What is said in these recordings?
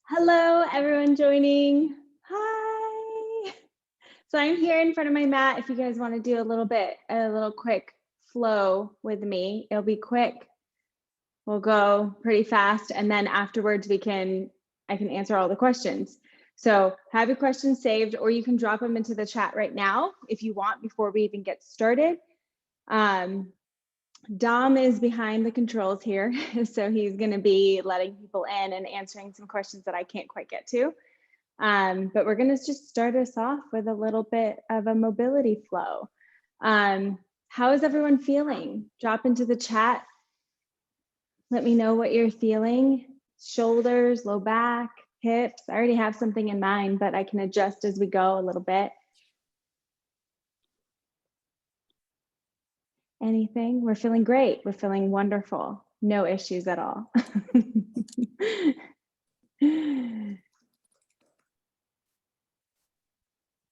Hello, everyone joining. Hi. So I'm here in front of my mat. If you guys want to do a little quick flow with me, it'll be quick. We'll go pretty fast. And then afterwards I can answer all the questions. So have your questions saved, or you can drop them into the chat right now if you want before we even get started. Dom is behind the controls here, so he's going to be letting people in and answering some questions that I can't quite get to. But we're going to just start us off with a little bit of a mobility flow. How is everyone feeling? Drop into the chat. Let me know what you're feeling. Shoulders, low back, hips. I already have something in mind, but I can adjust as we go a little bit. Anything? We're feeling great. We're feeling wonderful. No issues at all.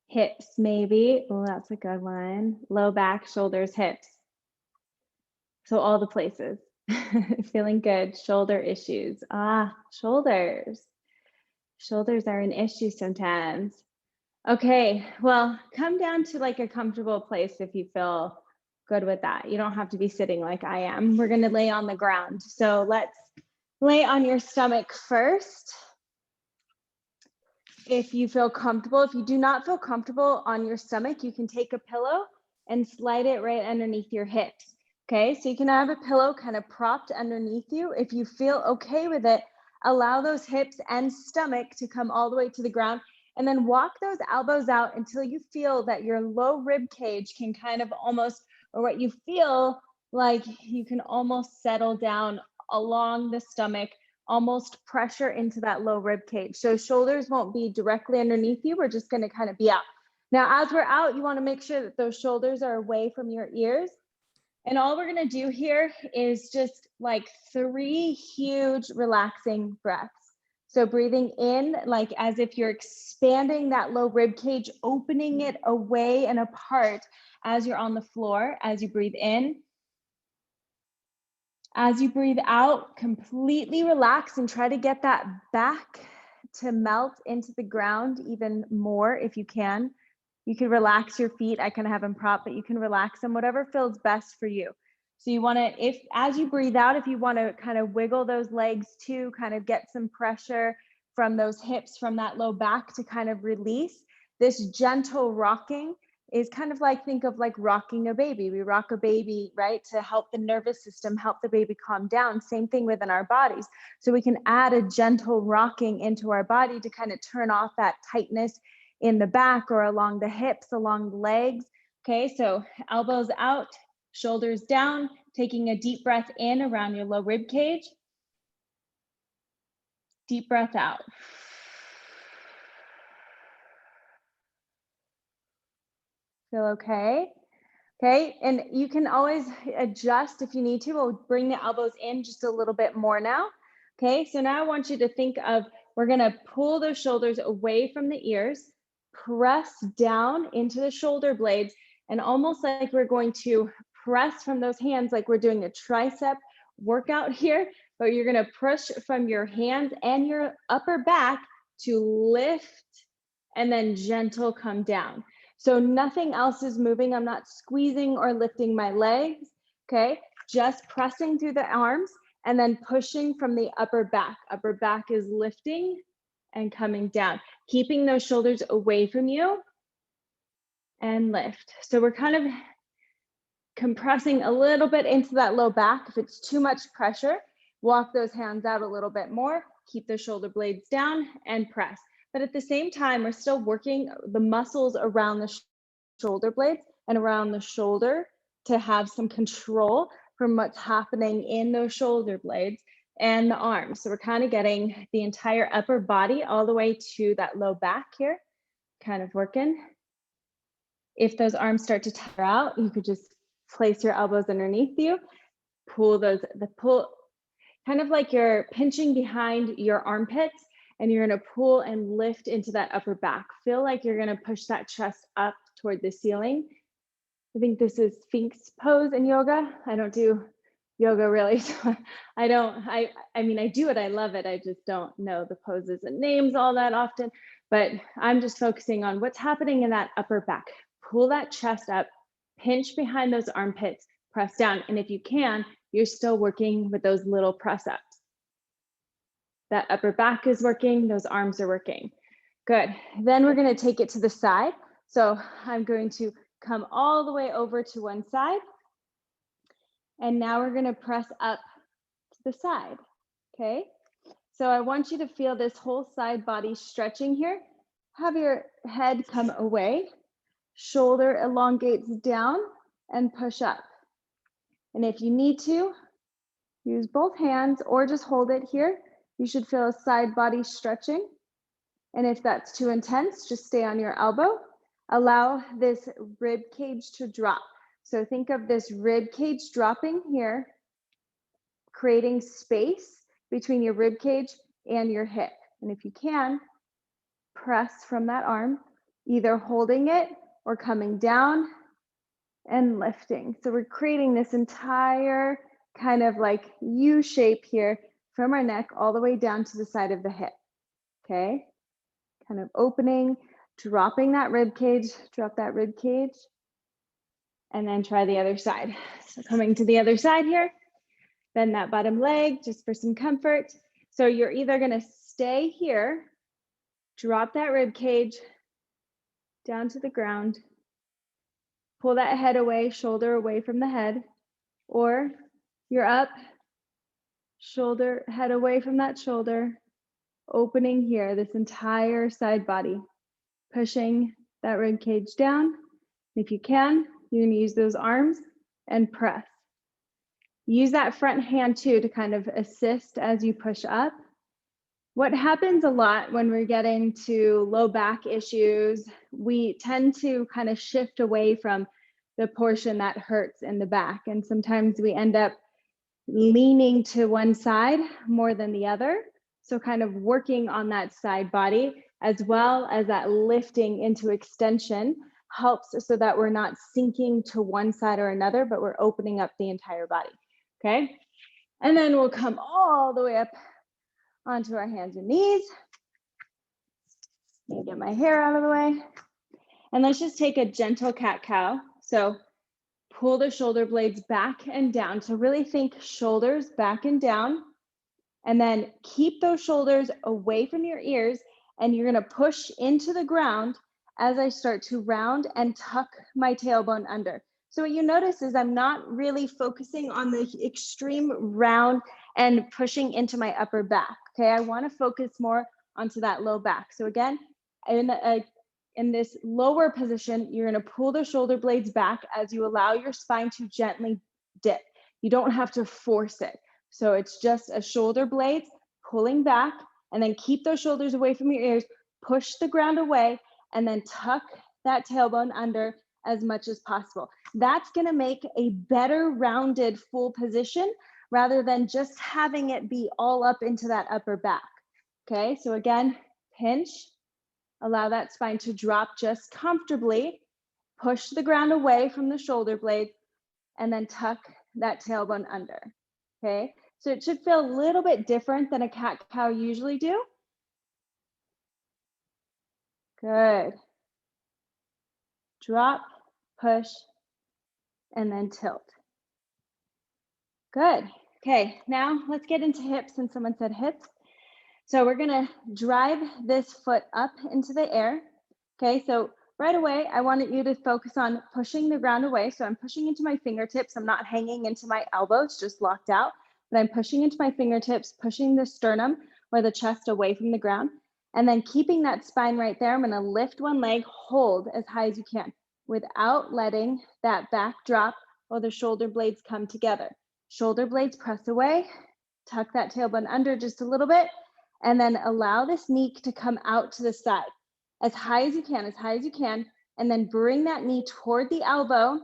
Hips, maybe. Oh, that's a good one. Low back, shoulders, hips. So all the places. Feeling good. Shoulder issues. Shoulders. Shoulders are an issue sometimes. Okay, well, come down to like a comfortable place if you feel good with that. You don't have to be sitting like I am. We're gonna lay on the ground. So let's lay on your stomach first. If you feel comfortable. If you do not feel comfortable on your stomach, you can take a pillow and slide it right underneath your hips. Okay, so you can have a pillow kind of propped underneath you. If you feel okay with it, allow those hips and stomach to come all the way to the ground, and then walk those elbows out until you feel that your low rib cage can kind of almost, or what you feel like you can almost settle down along the stomach, almost pressure into that low rib cage. So shoulders won't be directly underneath you. We're just going to kind of be out. Now, as we're out, you want to make sure that those shoulders are away from your ears. And all we're going to do here is just like 3 huge relaxing breaths. So breathing in, like as if you're expanding that low rib cage, opening it away and apart as you're on the floor, as you breathe in. As you breathe out, completely relax and try to get that back to melt into the ground even more if you can. You can relax your feet. I kind of have them propped, but you can relax them, whatever feels best for you. So you want to, as you breathe out, if you want to kind of wiggle those legs too, kind of get some pressure from those hips, from that low back to kind of release. This gentle rocking is kind of like, think of like rocking a baby. We rock a baby, right, to help the nervous system, help the baby calm down. Same thing within our bodies. So we can add a gentle rocking into our body to kind of turn off that tightness in the back or along the hips, along the legs. Okay, so elbows out, shoulders down, taking a deep breath in around your low rib cage. Deep breath out. Feel okay? Okay, and you can always adjust if you need to. We'll bring the elbows in just a little bit more now. Okay, so now I want you to think of, we're gonna pull those shoulders away from the ears, press down into the shoulder blades, and almost like we're going to press from those hands like we're doing a tricep workout here, but you're gonna push from your hands and your upper back to lift and then gentle come down. So nothing else is moving. I'm not squeezing or lifting my legs, okay? Just pressing through the arms and then pushing from the upper back. Upper back is lifting and coming down, keeping those shoulders away from you and lift. So we're kind of compressing a little bit into that low back. If it's too much pressure, walk those hands out a little bit more, keep the shoulder blades down and press. But at the same time, we're still working the muscles around the shoulder blades and around the shoulder to have some control from what's happening in those shoulder blades and the arms. So we're kind of getting the entire upper body all the way to that low back here, kind of working. If those arms start to tire out, you could just place your elbows underneath you, pull kind of like you're pinching behind your armpits, and you're gonna pull and lift into that upper back. Feel like you're gonna push that chest up toward the ceiling. I think this is Sphinx pose in yoga. I don't do yoga really. So I mean, I do it, I love it. I just don't know the poses and names all that often, but I'm just focusing on what's happening in that upper back. Pull that chest up, pinch behind those armpits, press down. And if you can, you're still working with those little press ups. That upper back is working, those arms are working. Good. Then we're going to take it to the side. So I'm going to come all the way over to one side. And now we're going to press up to the side. Okay. So I want you to feel this whole side body stretching here. Have your head come away, shoulder elongates down and push up. And if you need to, use both hands or just hold it here. You should feel a side body stretching. And if that's too intense, just stay on your elbow. Allow this rib cage to drop. So think of this rib cage dropping here, creating space between your rib cage and your hip. And if you can, press from that arm, either holding it or coming down and lifting. So we're creating this entire kind of like U shape here from our neck all the way down to the side of the hip. Okay, kind of opening, dropping that rib cage, drop that rib cage, and then try the other side. So coming to the other side here, bend that bottom leg just for some comfort. So you're either gonna stay here, drop that rib cage down to the ground, pull that head away, shoulder away from the head, or you're up, shoulder, head away from that shoulder, opening here, this entire side body, pushing that rib cage down. If you can, you're gonna use those arms and press. Use that front hand too to kind of assist as you push up. What happens a lot when we're getting to low back issues, we tend to kind of shift away from the portion that hurts in the back. And sometimes we end up leaning to one side more than the other. So kind of working on that side body as well as that lifting into extension helps so that we're not sinking to one side or another, but we're opening up the entire body, okay? And then we'll come all the way up onto our hands and knees. Let me get my hair out of the way. And let's just take a gentle cat-cow. So pull the shoulder blades back and down. So really think shoulders back and down. And then keep those shoulders away from your ears. And you're gonna push into the ground as I start to round and tuck my tailbone under. So what you notice is I'm not really focusing on the extreme round and pushing into my upper back, okay? I wanna focus more onto that low back. So again, in this lower position, you're gonna pull the shoulder blades back as you allow your spine to gently dip. You don't have to force it. So it's just a shoulder blades pulling back, and then keep those shoulders away from your ears, push the ground away, and then tuck that tailbone under as much as possible. That's gonna make a better rounded full position rather than just having it be all up into that upper back. Okay, so again, pinch, allow that spine to drop just comfortably, push the ground away from the shoulder blades, and then tuck that tailbone under, okay? So it should feel a little bit different than a cat-cow usually do. Good. Drop, push, and then tilt. Good. Okay, now let's get into hips since someone said hips. So we're gonna drive this foot up into the air. Okay, so right away, I wanted you to focus on pushing the ground away. So I'm pushing into my fingertips. I'm not hanging into my elbows, just locked out, but I'm pushing into my fingertips, pushing the sternum or the chest away from the ground. And then keeping that spine right there, I'm gonna lift one leg, hold as high as you can without letting that back drop or the shoulder blades come together. Shoulder blades press away, tuck that tailbone under just a little bit, and then allow this knee to come out to the side as high as you can, and then bring that knee toward the elbow,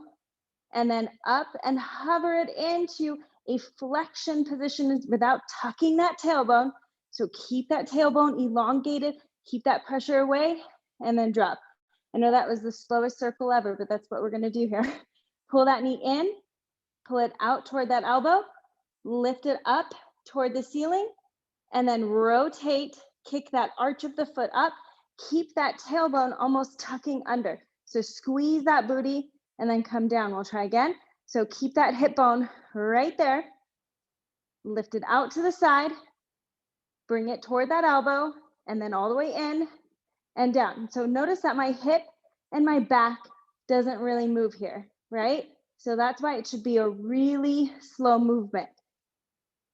and then up and hover it into a flexion position without tucking that tailbone. So keep that tailbone elongated, keep that pressure away, and then drop. I know that was the slowest circle ever, but that's what we're gonna do here. Pull that knee in, pull it out toward that elbow, lift it up toward the ceiling, and then rotate, kick that arch of the foot up, keep that tailbone almost tucking under. So squeeze that booty and then come down. We'll try again. So keep that hip bone right there. Lift it out to the side, bring it toward that elbow, and then all the way in and down. So notice that my hip and my back doesn't really move here, right? So that's why it should be a really slow movement.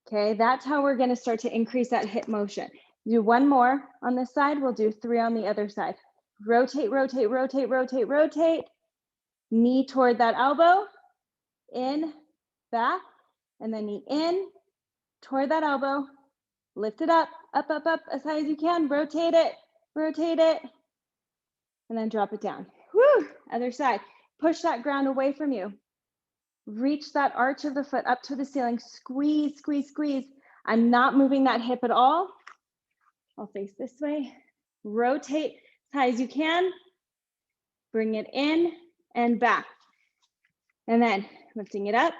Okay, that's how we're gonna start to increase that hip motion. Do one more on this side, we'll do 3 on the other side. Rotate, rotate, rotate, rotate, rotate. Knee toward that elbow, in, back, and then knee in, toward that elbow, lift it up, up, up, up, as high as you can, rotate it, and then drop it down. Woo, other side. Push that ground away from you. Reach that arch of the foot up to the ceiling, squeeze, squeeze, squeeze. I'm not moving that hip at all. I'll face this way. Rotate as high as you can. Bring it in and back. And then lifting it up,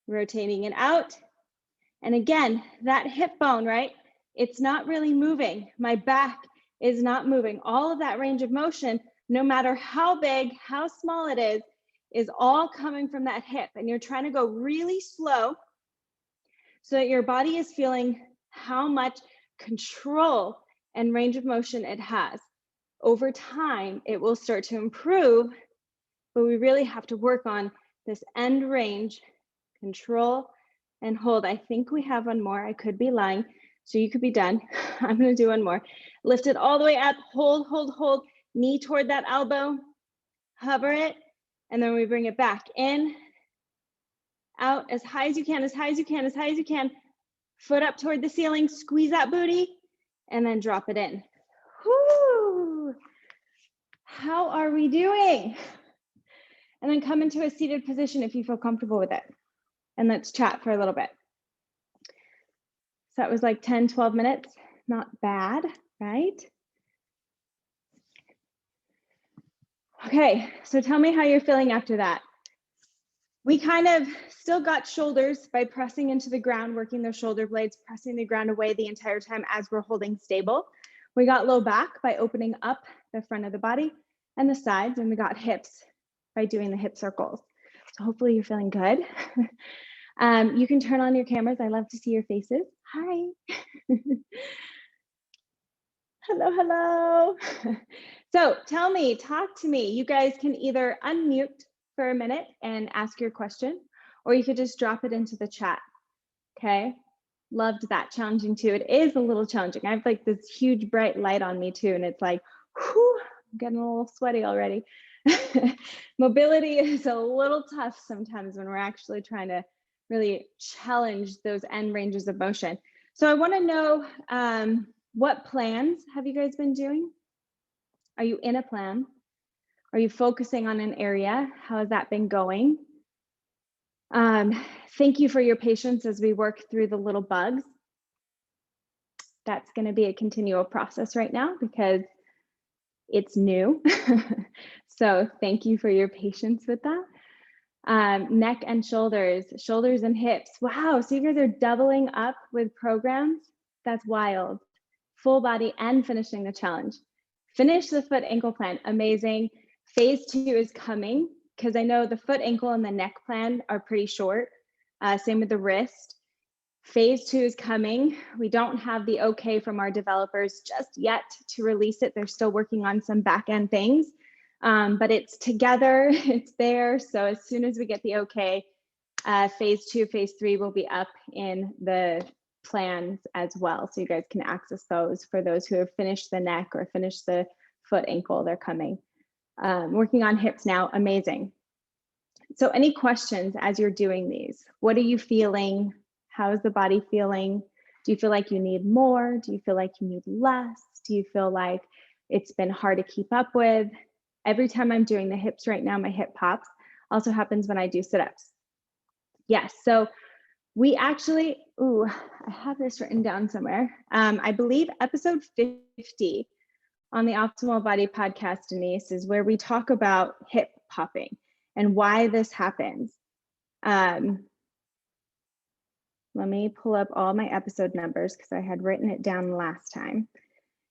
rotating it out. And again, that hip bone, right? It's not really moving. My back is not moving. All of that range of motion, no matter how big, how small it is all coming from that hip. And you're trying to go really slow so that your body is feeling how much control and range of motion it has. Over time, it will start to improve, but we really have to work on this end range, control, and hold. I think we have one more. I could be lying, so you could be done. I'm gonna do one more. Lift it all the way up, hold, hold, hold. Knee toward that elbow, hover it, and then we bring it back in, out, as high as you can, as high as you can, as high as you can. Foot up toward the ceiling, squeeze that booty, and then drop it in. Whoo! How are we doing? And then come into a seated position if you feel comfortable with it. And let's chat for a little bit. So that was like 10, 12 minutes. Not bad, right? Okay, so tell me how you're feeling after that. We kind of still got shoulders by pressing into the ground, working those shoulder blades, pressing the ground away the entire time as we're holding stable. We got low back by opening up the front of the body and the sides, and we got hips by doing the hip circles. So hopefully you're feeling good. You can turn on your cameras. I love to see your faces. Hi. Hello, hello. So tell me, talk to me. You guys can either unmute for a minute and ask your question, or you could just drop it into the chat. Okay. Loved that. Challenging too. It is a little challenging. I have like this huge bright light on me too. And it's like, whew, I'm getting a little sweaty already. Mobility is a little tough sometimes when we're actually trying to really challenge those end ranges of motion. So I want to know, what plans have you guys been doing? Are you in a plan? Are you focusing on an area? How has that been going? Thank you for your patience as we work through the little bugs. That's going to be a continual process right now because it's new. So thank you for your patience with that. Neck and shoulders, shoulders and hips. Wow, so you guys are doubling up with programs. That's wild. Full body and finishing the challenge. Finish the foot ankle plan, amazing. Phase 2 is coming because I know the foot, ankle, and the neck plan are pretty short. Same with the wrist. Phase 2 is coming. We don't have the okay from our developers just yet to release it. They're still working on some back end things, but it's together, it's there. So as soon as we get the okay, phase 2, phase 3 will be up in the plans as well. So you guys can access those for those who have finished the neck or finished the foot, ankle, they're coming. Working on hips now, amazing. So any questions as you're doing these? What are you feeling? How is the body feeling? Do you feel like you need more? Do you feel like you need less? Do you feel like it's been hard to keep up with? Every time I'm doing the hips right now, my hip pops. Also happens when I do sit-ups. Yes, so we actually, I have this written down somewhere. I believe episode 50 on the Optimal Body podcast, Denise, is where we talk about hip popping and why this happens. Let me pull up all my episode numbers because I had written it down last time.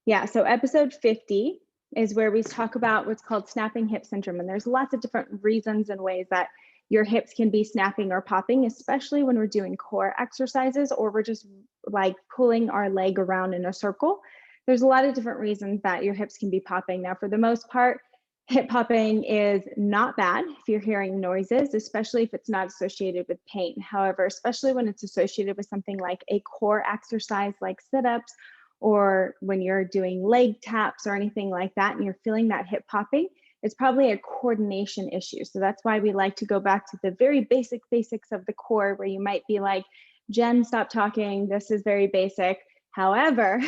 Yeah, so episode 50 is where we talk about what's called snapping hip syndrome. And there's lots of different reasons and ways that your hips can be snapping or popping, especially when we're doing core exercises or we're just like pulling our leg around in a circle. There's a lot of different reasons that your hips can be popping. Now, for the most part, hip popping is not bad if you're hearing noises, especially if it's not associated with pain. However, especially when it's associated with something like a core exercise like sit-ups, or when you're doing leg taps or anything like that, and you're feeling that hip popping, it's probably a coordination issue. So that's why we like to go back to the very basics of the core, where you might be like, Jen, stop talking. This is very basic. However,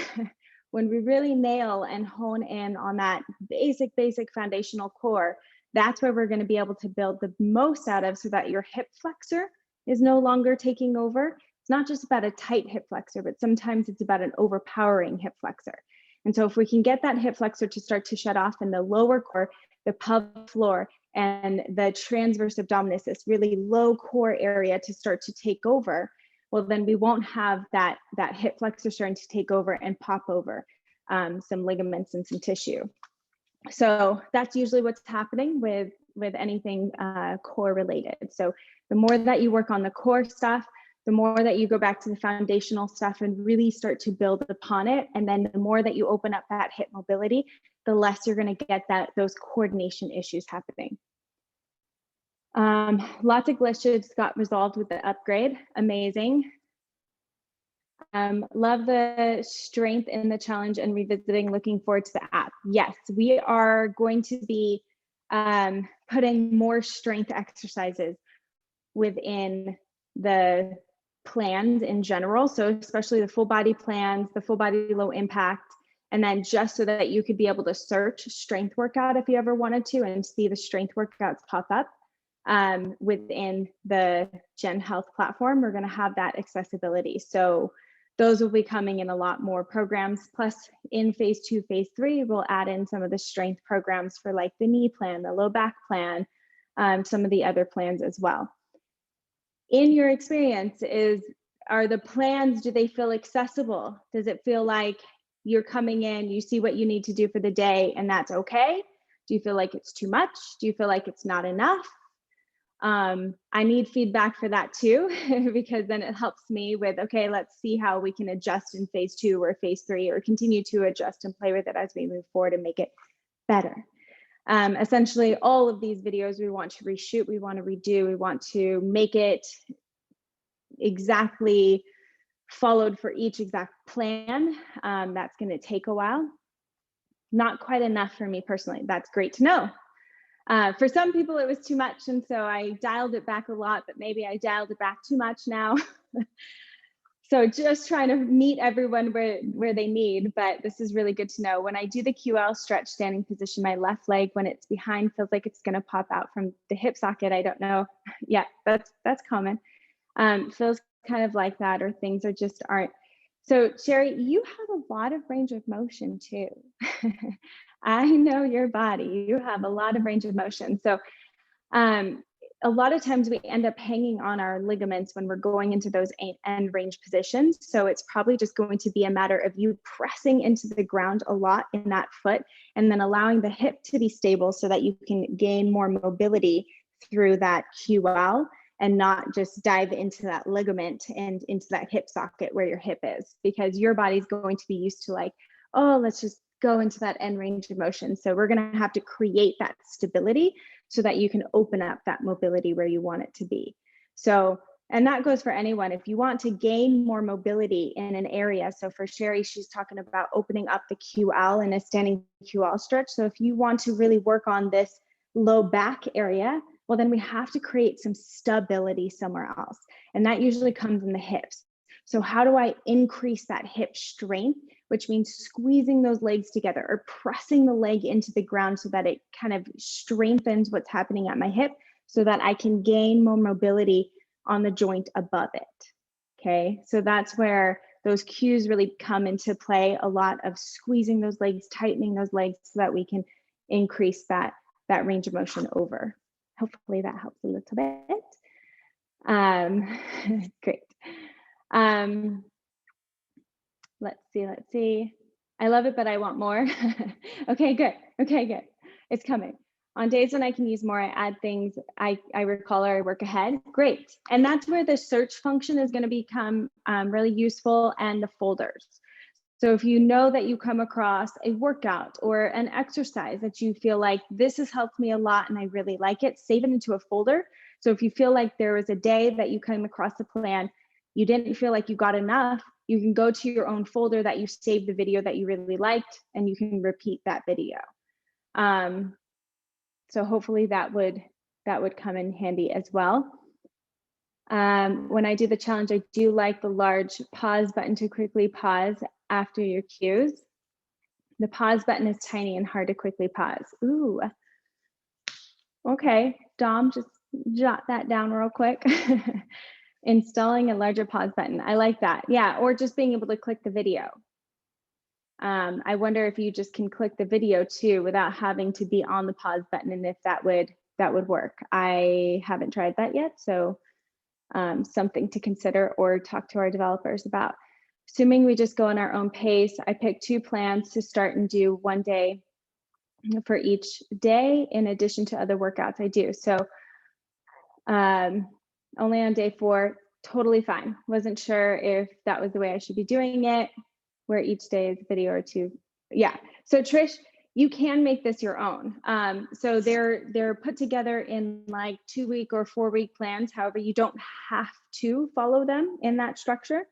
when we really nail and hone in on that basic foundational core, that's where we're going to be able to build the most out of, so that your hip flexor is no longer taking over. It's not just about a tight hip flexor, but sometimes it's about an overpowering hip flexor. And so if we can get that hip flexor to start to shut off in the lower core, the pelvic floor, and the transverse abdominis, this really low core area, to start to take over, well, then we won't have that hip flexor starting to take over and pop over some ligaments and some tissue. So that's usually what's happening with anything core related. So the more that you work on the core stuff, the more that you go back to the foundational stuff and really start to build upon it. And then the more that you open up that hip mobility, the less you're going to get those coordination issues happening. Lots of glitches got resolved with the upgrade. Amazing. Love the strength in the challenge and revisiting. Looking forward to the app. Yes, we are going to be putting more strength exercises within the plans in general. So especially the full body plans, the full body low impact, and then just so that you could be able to search strength workout if you ever wanted to and see the strength workouts pop up within the Jen.Health platform, we're going to have that accessibility. So those will be coming in a lot more programs. Plus in phase 2, phase 3, we'll add in some of the strength programs for like the knee plan, the low back plan, some of the other plans as well. In your experience, are the plans, do they feel accessible? Does it feel like you're coming in, you see what you need to do for the day, and that's okay? Do you feel like it's too much? Do you feel like it's not enough? I need feedback for that too, because then it helps me with, okay, let's see how we can adjust in phase 2 or phase 3, or continue to adjust and play with it as we move forward and make it better. Essentially, all of these videos we want to reshoot, we want to redo, we want to make it exactly followed for each exact plan. That's going to take a while. Not quite enough for me personally. That's great to know. For some people, it was too much, and so I dialed it back a lot, but maybe I dialed it back too much now. So just trying to meet everyone where they need, but this is really good to know. When I do the QL stretch standing position, my left leg, when it's behind, feels like it's going to pop out from the hip socket. I don't know. Yeah, that's common. Feels kind of like that, or things are just aren't. So Sherry, you have a lot of range of motion too. I know your body. You have a lot of range of motion. So a lot of times we end up hanging on our ligaments when we're going into those end range positions. So it's probably just going to be a matter of you pressing into the ground a lot in that foot, and then allowing the hip to be stable so that you can gain more mobility through that QL, and not just dive into that ligament and into that hip socket where your hip is, because your body's going to be used to like, oh, let's just go into that end range of motion. So we're going to have to create that stability so that you can open up that mobility where you want it to be. So, and that goes for anyone. If you want to gain more mobility in an area, so for Sherry, she's talking about opening up the QL in a standing QL stretch. So if you want to really work on this low back area, well, then we have to create some stability somewhere else. And that usually comes in the hips. So how do I increase that hip strength, which means squeezing those legs together or pressing the leg into the ground so that it kind of strengthens what's happening at my hip, so that I can gain more mobility on the joint above it. Okay, so that's where those cues really come into play, a lot of squeezing those legs, tightening those legs so that we can increase that range of motion over. Hopefully that helps a little bit. Great. Um, let's see. I love it, but I want more. Okay, good. Okay, good. It's coming. On days when I can use more, I add things I recall or I work ahead. Great. And that's where the search function is going to become really useful, and the folders. So if you know that you come across a workout or an exercise that you feel like this has helped me a lot and I really like it, save it into a folder. So if you feel like there was a day that you came across the plan, you didn't feel like you got enough, you can go to your own folder that you saved the video that you really liked, and you can repeat that video. So hopefully that would come in handy as well. When I do the challenge, I do like the large pause button to quickly pause after your cues. The pause button is tiny and hard to quickly pause. Ooh. Okay, Dom, just jot that down real quick. Installing a larger pause button. I like that. Yeah, or just being able to click the video. I wonder if you just can click the video too without having to be on the pause button, and if that would work. I haven't tried that yet, so something to consider or talk to our developers about. Assuming we just go on our own pace, I picked 2 plans to start and do one day for each day in addition to other workouts I do. So only on day 4, totally fine. Wasn't sure if that was the way I should be doing it, where each day is a video or 2. Yeah, so Trish, you can make this your own. So they're put together in like 2-week or 4-week plans. However, you don't have to follow them in that structure,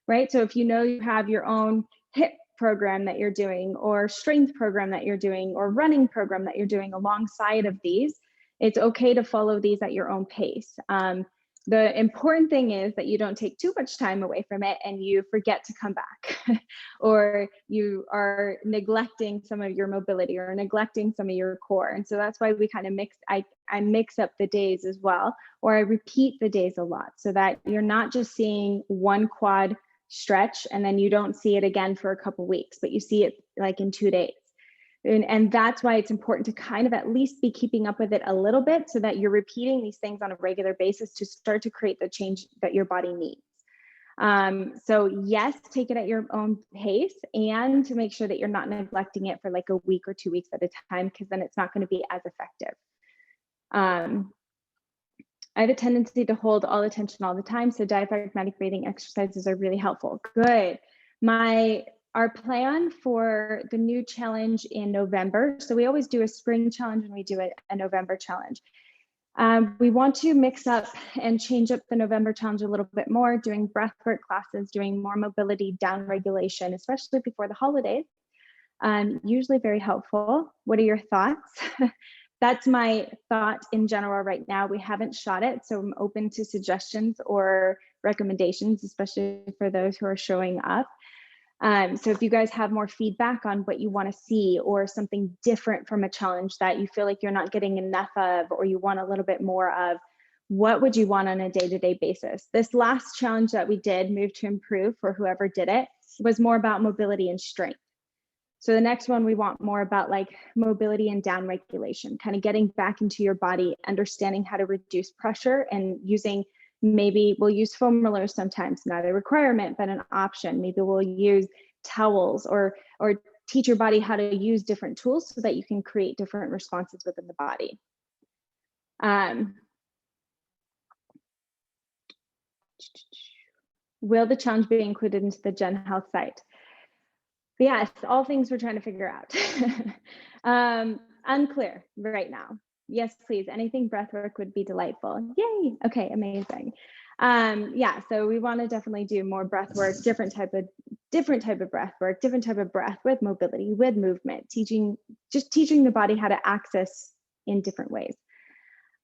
right? So if you know you have your own HIIT program that you're doing, or strength program that you're doing, or running program that you're doing alongside of these, it's okay to follow these at your own pace. The important thing is that you don't take too much time away from it and you forget to come back, or you are neglecting some of your mobility or neglecting some of your core. And so that's why we kind of I mix up the days as well, or I repeat the days a lot, so that you're not just seeing one quad stretch and then you don't see it again for a couple weeks, but you see it like in 2 days. And that's why it's important to kind of at least be keeping up with it a little bit, so that you're repeating these things on a regular basis to start to create the change that your body needs. So yes, take it at your own pace, and to make sure that you're not neglecting it for like a week or 2 weeks at a time, because then it's not going to be as effective. I have a tendency to hold all attention all the time, so diaphragmatic breathing exercises are really helpful. Good. Our plan for the new challenge in November, so we always do a spring challenge and we do a November challenge. We want to mix up and change up the November challenge a little bit more, doing breathwork classes, doing more mobility, down regulation, especially before the holidays. Usually very helpful. What are your thoughts? That's my thought in general right now. We haven't shot it, so I'm open to suggestions or recommendations, especially for those who are showing up. So if you guys have more feedback on what you want to see, or something different from a challenge that you feel like you're not getting enough of, or you want a little bit more of, what would you want on a day-to-day basis? This last challenge that we did, Move to Improve, for whoever did it, was more about mobility and strength. So the next one, we want more about like mobility and down regulation, kind of getting back into your body, understanding how to reduce pressure, and using, maybe we'll use foam rollers sometimes, not a requirement, but an option. Maybe we'll use towels, or teach your body how to use different tools so that you can create different responses within the body. Will the challenge be included into the Jen.Health site? Yes, all things we're trying to figure out. Unclear right now. Yes, please. Anything breathwork would be delightful. Yay. Okay, amazing. Yeah, so we want to definitely do more breathwork, different type of breathwork, different type of breath with mobility, with movement, teaching the body how to access in different ways.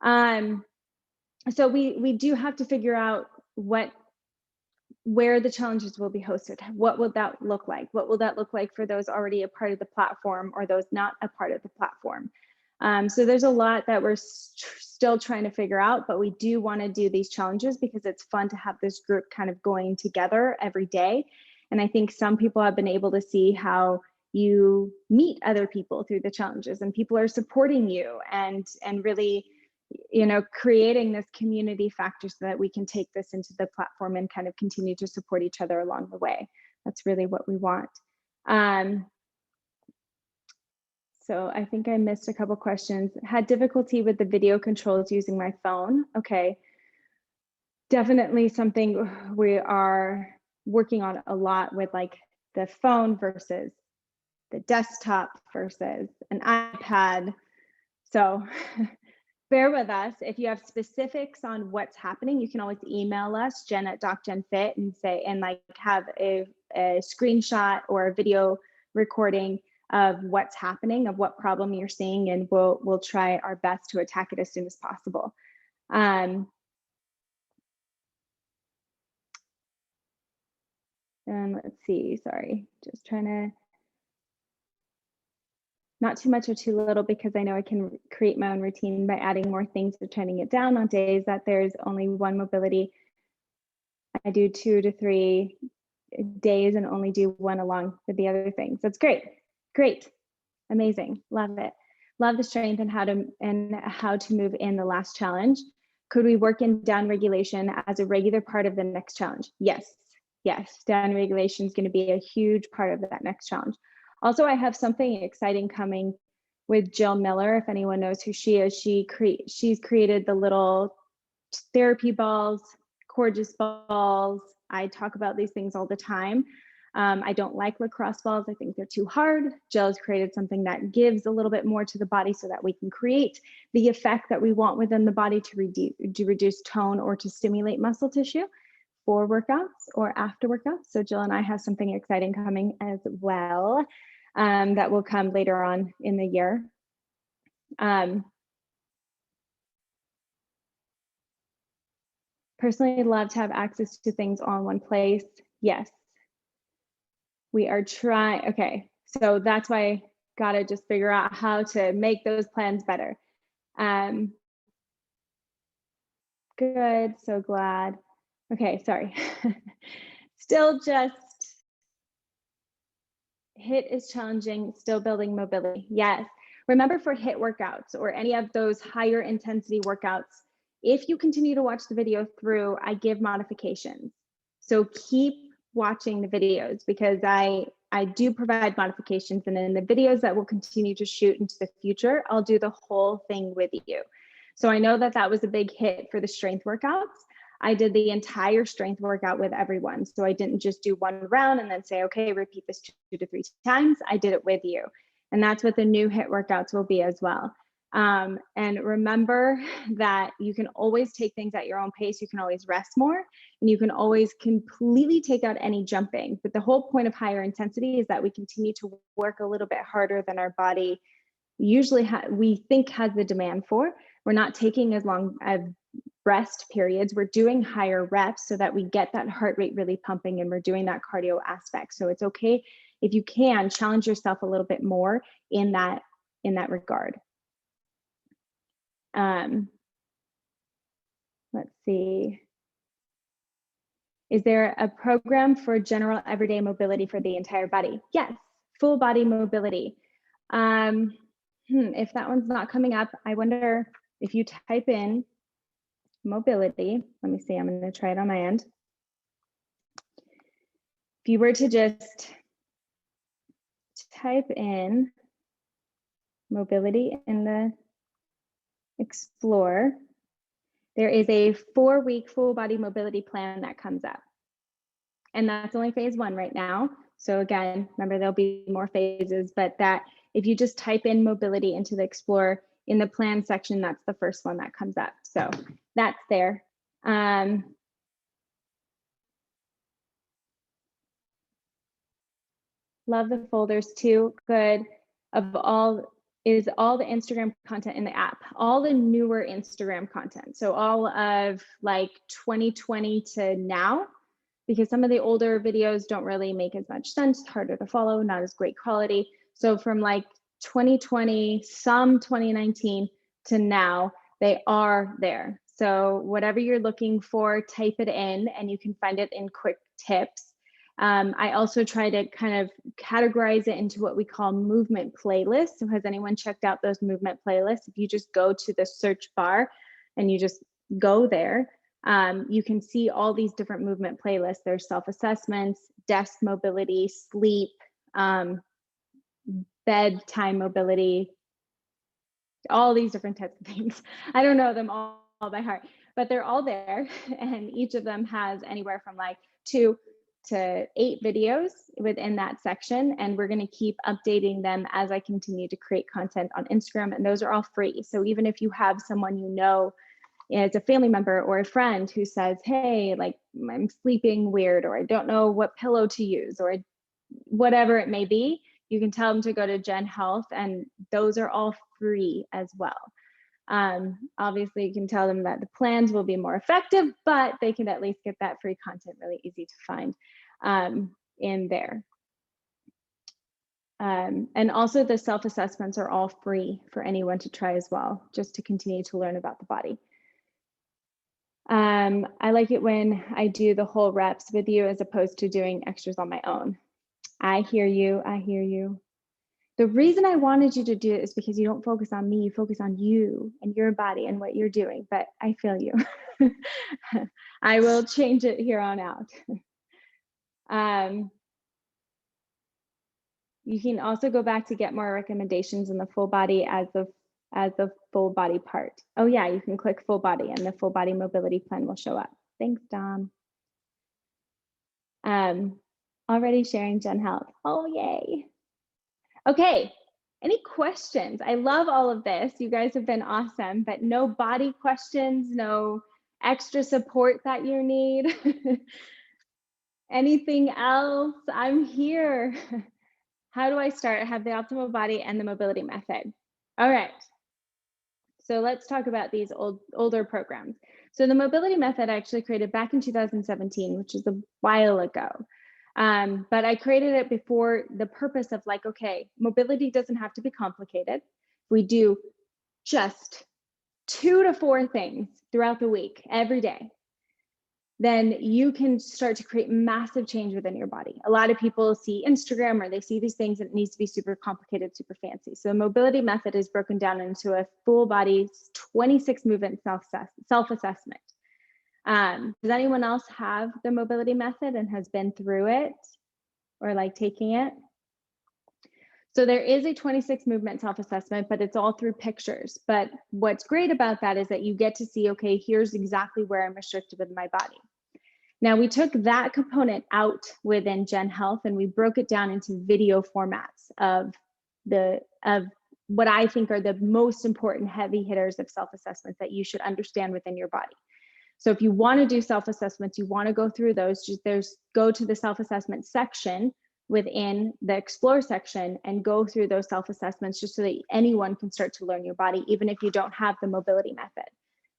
So we do have to figure out where the challenges will be hosted. What will that look like? What will that look like for those already a part of the platform, or those not a part of the platform? So there's a lot that we're still trying to figure out, but we do want to do these challenges because it's fun to have this group kind of going together every day. And I think some people have been able to see how you meet other people through the challenges, and people are supporting you and really creating this community factor so that we can take this into the platform and kind of continue to support each other along the way. That's really what we want. So I think I missed a couple questions. Had difficulty with the video controls using my phone. Okay. Definitely something we are working on a lot with, like the phone versus the desktop versus an iPad. So bear with us. If you have specifics on what's happening, you can always email us, Jen@DocJenFit, and have a screenshot or a video recording of what's happening, of what problem you're seeing, and we'll try our best to attack it as soon as possible. And let's see, sorry, just trying to, not too much or too little, because I know I can create my own routine by adding more things or turning it down on days that there's only one mobility. I do 2 to 3 days and only do one along with the other things. That's great. Great. Amazing. Love it. Love the strength and how to move in the last challenge. Could we work in down regulation as a regular part of the next challenge? Yes. Yes. Down regulation is going to be a huge part of that next challenge. Also, I have something exciting coming with Jill Miller. If anyone knows who she is, she's created the little therapy balls, gorgeous balls. I talk about these things all the time. I don't like lacrosse balls. I think they're too hard. Jill has created something that gives a little bit more to the body so that we can create the effect that we want within the body to reduce tone or to stimulate muscle tissue for workouts or after workouts. So Jill and I have something exciting coming as well that will come later on in the year. Personally, love to have access to things all in one place. Yes. We are trying. Okay, so that's why I gotta just figure out how to make those plans better. Good, so glad. Okay, sorry. Still just HIIT is challenging, still building mobility. Yes. Remember, for HIIT workouts or any of those higher intensity workouts, if you continue to watch the video through, I give modifications. So keep watching the videos, because I do provide modifications, and in the videos that we'll continue to shoot into the future, I'll do the whole thing with you. So I know that was a big hit for the strength workouts. I did the entire strength workout with everyone. So I didn't just do one round and then say, okay, repeat this 2 to 3 times. I did it with you. And that's what the new HIIT workouts will be as well. And remember that you can always take things at your own pace. You can always rest more, and you can always completely take out any jumping. But the whole point of higher intensity is that we continue to work a little bit harder than our body usually we think has the demand for. We're not taking as long as rest periods. We're doing higher reps so that we get that heart rate really pumping, and we're doing that cardio aspect. So it's okay if you can challenge yourself a little bit more in that regard. Let's see. Is there a program for general everyday mobility for the entire body? Yes, full body mobility. If that one's not coming up, I wonder if you type in mobility. Let me see, I'm going to try it on my end. If you were to just type in mobility in the Explorer, there is a 4-week full body mobility plan that comes up. And that's only phase 1 right now. So again, remember, there'll be more phases, but that if you just type in mobility into the Explorer in the plan section, that's the first one that comes up. So that's there. Love the folders too. Good. Is all the Instagram content in the app, all the newer Instagram content. So all of like 2020 to now, because some of the older videos don't really make as much sense, harder to follow, not as great quality. So from like 2020, some 2019 to now, they are there. So whatever you're looking for, type it in and you can find it in quick tips. I also try to kind of categorize it into what we call movement playlists. So has anyone checked out those movement playlists? If you just go to the search bar and you just go there, you can see all these different movement playlists. There's self-assessments, desk mobility, sleep, bedtime mobility, all these different types of things. I don't know them all by heart, but they're all there. And each of them has anywhere from like 2 to 8 videos within that section. And we're going to keep updating them as I continue to create content on Instagram. And those are all free. So even if you have someone you know as a family member or a friend who says, hey, like I'm sleeping weird, or I don't know what pillow to use, or whatever it may be, you can tell them to go to Jen.Health, and those are all free as well. Obviously, you can tell them that the plans will be more effective, but they can at least get that free content really easy to find in there. And also the self-assessments are all free for anyone to try as well, just to continue to learn about the body. I like it when I do the whole reps with you as opposed to doing extras on my own. I hear you. I hear you. The reason I wanted you to do it is because you don't focus on me, you focus on you and your body and what you're doing, but I feel you. I will change it here on out. You can also go back to get more recommendations in the full body as the full body part. Oh yeah, you can click full body and the full body mobility plan will show up. Thanks, Dom. Already sharing Jen.Health. Oh, yay. Okay, any questions? I love all of this. You guys have been awesome, but no body questions, no extra support that you need. Anything else? I'm here. How do I start? I have the optimal body and the mobility method. All right. So let's talk about these older programs. So the mobility method I actually created back in 2017, which is a while ago. But I created it before the purpose of like, okay, mobility doesn't have to be complicated. We do just 2 to 4 things throughout the week, every day. Then you can start to create massive change within your body. A lot of people see Instagram or they see these things and it needs to be super complicated, super fancy. So the mobility method is broken down into a full body 26 movement self-assessment. Does anyone else have the mobility method and has been through it or like taking it? So there is a 26 movement self-assessment, but it's all through pictures. But what's great about that is that you get to see, okay, here's exactly where I'm restricted with my body. Now we took that component out within Jen.Health and we broke it down into video formats of what I think are the most important heavy hitters of self-assessments that you should understand within your body. So if you want to do self-assessments, you want to go through those, go to the self-assessment section within the explore section and go through those self-assessments just so that anyone can start to learn your body, even if you don't have the mobility method.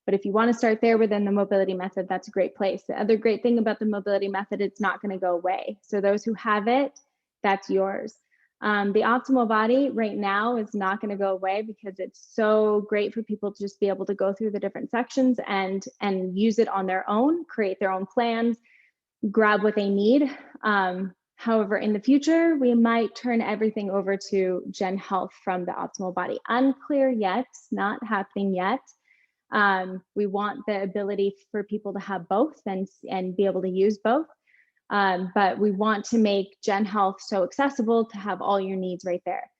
But if you want to start there within the mobility method, that's a great place. The other great thing about the mobility method, it's not going to go away. So those who have it, that's yours. The optimal body right now is not going to go away because it's so great for people to just be able to go through the different sections and use it on their own, create their own plans, grab what they need. However, in the future, we might turn everything over to Jen.Health from the optimal body. Unclear yet, not happening yet. We want the ability for people to have both and be able to use both. But we want to make Jen.Health so accessible to have all your needs right there.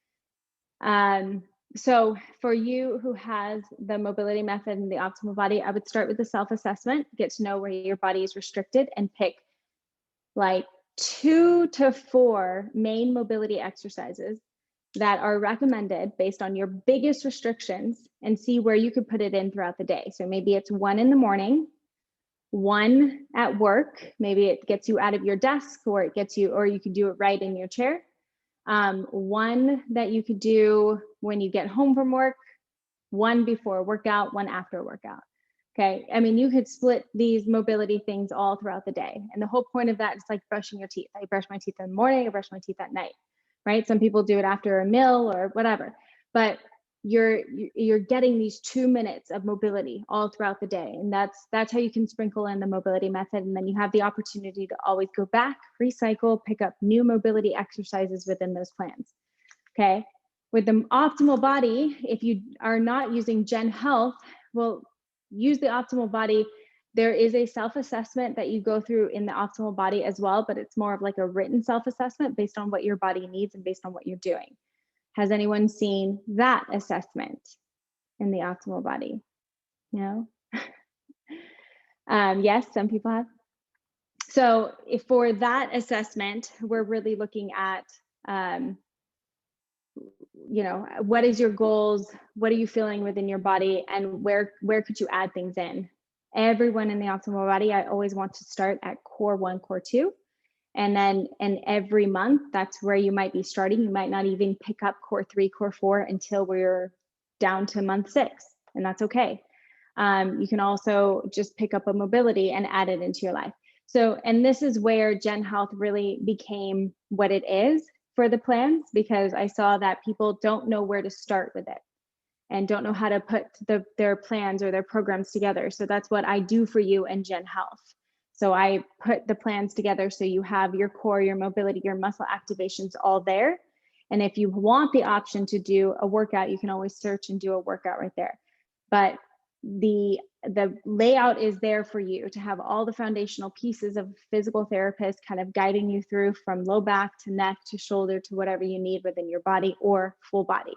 So for you who has the mobility method and the optimal body, I would start with the self-assessment, get to know where your body is restricted and pick like 2 to 4 main mobility exercises that are recommended based on your biggest restrictions and see where you could put it in throughout the day. So maybe it's 1 in the morning, 1 at work, maybe it gets you out of your desk or you could do it right in your chair. 1 that you could do when you get home from work, 1 before a workout, 1 after a workout. Okay, I mean, you could split these mobility things all throughout the day. And the whole point of that is like brushing your teeth. I brush my teeth in the morning, I brush my teeth at night, right? Some people do it after a meal or whatever, but you're getting these 2 minutes of mobility all throughout the day. And that's how you can sprinkle in the mobility method. And then you have the opportunity to always go back, recycle, pick up new mobility exercises within those plans. Okay, with the optimal body, if you are not using Jen.Health, well, use the optimal body. There is a self-assessment that you go through in the optimal body as well, but it's more of like a written self-assessment based on what your body needs and based on what you're doing. Has anyone seen that assessment in the optimal body? No? Yes, some people have. So if for that assessment, we're really looking at, what is your goals? What are you feeling within your body? And where could you add things in? Everyone in the optimal body, I always want to start at core 1, core 2. And every month, that's where you might be starting. You might not even pick up core 3, core 4 until we're down to month 6, and that's okay. You can also just pick up a mobility and add it into your life. So, and this is where Jen.Health really became what it is for the plans, because I saw that people don't know where to start with it and don't know how to put their plans or their programs together. So that's what I do for you in Jen.Health. So I put the plans together so you have your core, your mobility, your muscle activations all there. And if you want the option to do a workout, you can always search and do a workout right there. But the layout is there for you to have all the foundational pieces of physical therapist kind of guiding you through from low back to neck to shoulder to whatever you need within your body or full body.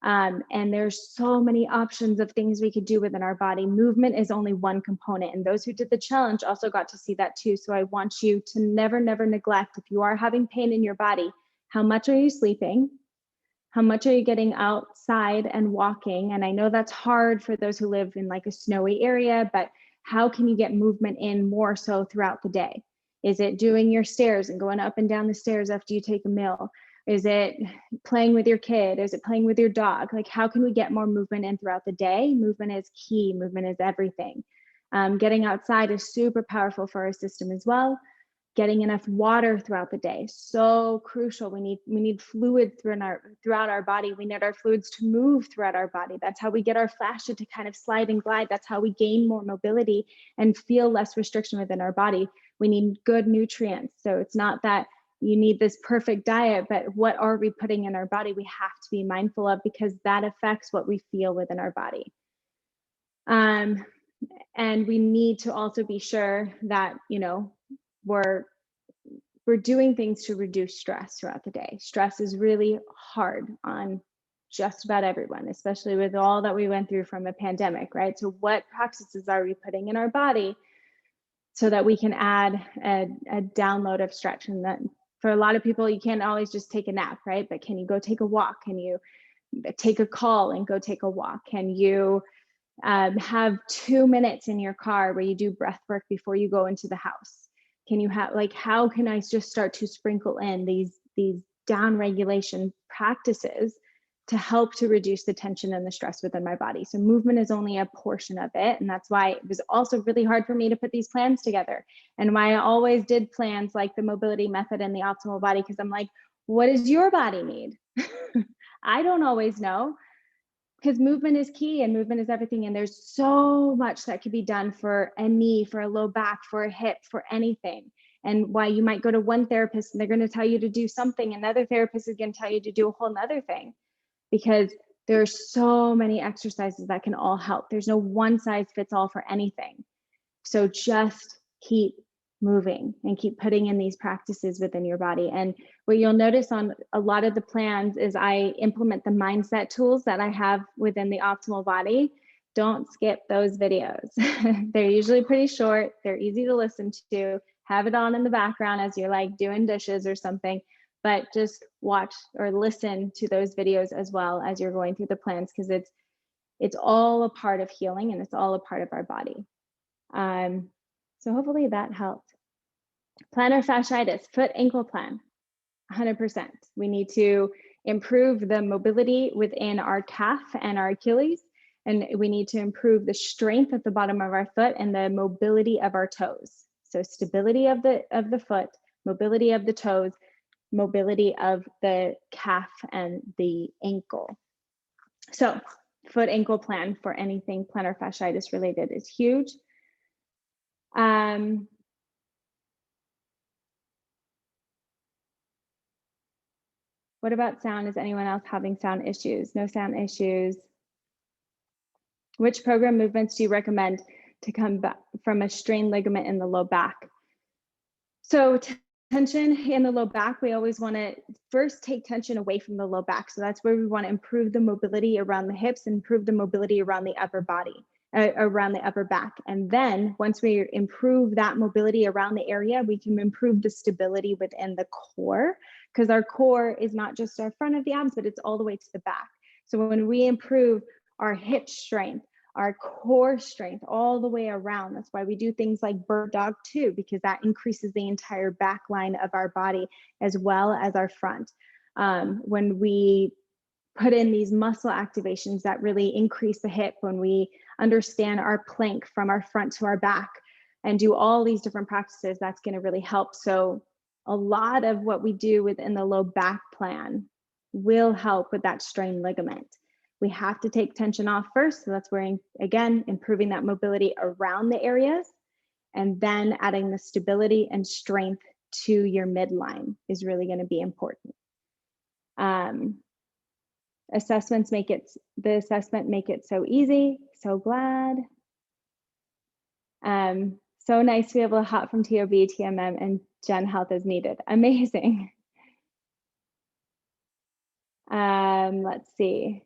And there's so many options of things we could do within our body. Movement is only one component, and those who did the challenge also got to see that too. So I want you to never neglect, if you are having pain in your body, how much are you sleeping? How much are you getting outside and walking? And I know that's hard for those who live in like a snowy area, but how can you get movement in more so throughout the day? Is it doing your stairs and going up and down the stairs after you take a meal? Is it playing with your kid? Is it playing with your dog? Like, how can we get more movement in throughout the day? Movement is key. Movement is everything. Getting outside is super powerful for our system as well. Getting enough water throughout the day, so crucial. We need fluid throughout our body. We need our fluids to move throughout our body. That's how we get our fascia to kind of slide and glide. That's how we gain more mobility and feel less restriction within our body. We need good nutrients. So it's not that you need this perfect diet, but what are we putting in our body? We have to be mindful of, because that affects what we feel within our body. And we need to also be sure that, we're doing things to reduce stress throughout the day. Stress is really hard on just about everyone, especially with all that we went through from a pandemic, right? So what practices are we putting in our body so that we can add a download of stretch? And that for a lot of people, you can't always just take a nap, right? But can you go take a walk? Can you take a call and go take a walk? Can you have 2 minutes in your car where you do breath work before you go into the house? Can you have, like, how can I just start to sprinkle in these down regulation practices to help to reduce the tension and the stress within my body? So movement is only a portion of it. And that's why it was also really hard for me to put these plans together, and why I always did plans like the mobility method and the optimal body, because I'm like, what does your body need? I don't always know, because movement is key and movement is everything. And there's so much that could be done for a knee, for a low back, for a hip, for anything. And why you might go to one therapist and they're going to tell you to do something, another therapist is going to tell you to do a whole nother thing, because there's so many exercises that can all help. There's no one size fits all for anything. So just keep moving and keep putting in these practices within your body. And what you'll notice on a lot of the plans is I implement the mindset tools that I have within the optimal body. Don't skip those videos. They're usually pretty short. They're easy to listen to. Have it on in the background as you're like doing dishes or something, but just watch or listen to those videos as well as you're going through the plans, because it's all a part of healing and it's all a part of our body. So hopefully that helped. Plantar fasciitis, foot ankle plan, 100%. We need to improve the mobility within our calf and our Achilles, and we need to improve the strength at the bottom of our foot and the mobility of our toes. So stability of the foot, mobility of the toes, mobility of the calf and the ankle. So foot ankle plan for anything plantar fasciitis related is huge. What about sound? Is anyone else having sound issues? No sound issues. Which program movements do you recommend to come back from a strained ligament in the low back? So tension in the low back, we always want to first take tension away from the low back. So that's where we want to improve the mobility around the hips, improve the mobility around the upper body, around the upper back. And then once we improve that mobility around the area, we can improve the stability within the core, because our core is not just our front of the abs, but it's all the way to the back. So when we improve our hip strength, our core strength all the way around. That's why we do things like bird dog too, because that increases the entire back line of our body as well as our front. When we put in these muscle activations that really increase the hip, when we understand our plank from our front to our back and do all these different practices, that's going to really help. So a lot of what we do within the low back plan will help with that strained ligament. We have to take tension off first. So that's where, again, improving that mobility around the areas, and then adding the stability and strength to your midline is really going to be important. Assessments make it, the assessment make it so easy. So glad. So nice to be able to hop from TOB, TMM, and Jen.Health as needed. Amazing. Let's see.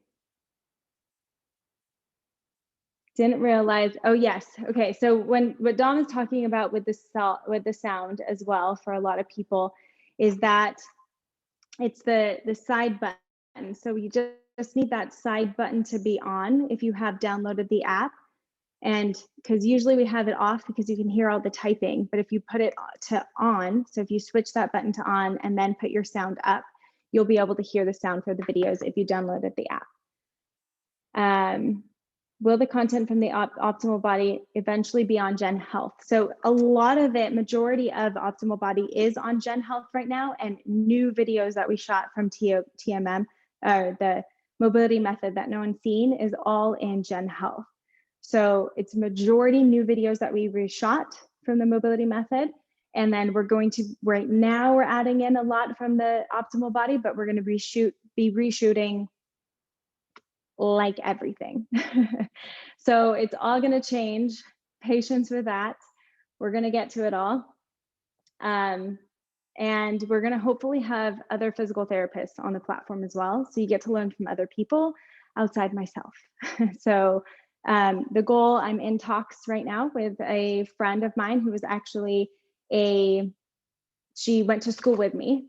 Didn't realize, oh yes, okay. So what Dom is talking about with the sound as well for a lot of people is that it's the side button. So you just need that side button to be on if you have downloaded the app. And because usually we have it off because you can hear all the typing, but if you put it to on, so if you switch that button to on and then put your sound up, you'll be able to hear the sound for the videos if you downloaded the app. Will the content from the Optimal Body eventually be on Jen.Health? So a lot of it, majority of Optimal Body is on Jen.Health right now, and new videos that we shot from TMM, the mobility method that no one's seen, is all in Jen.Health. So it's majority new videos that we reshot from the mobility method. And then we're going to, right now we're adding in a lot from the Optimal Body, but we're going to be reshooting like everything. So it's all going to change. Patience with that. We're going to get to it all. And we're going to hopefully have other physical therapists on the platform as well. So you get to learn from other people outside myself. So the goal, I'm in talks right now with a friend of mine who was actually she went to school with me,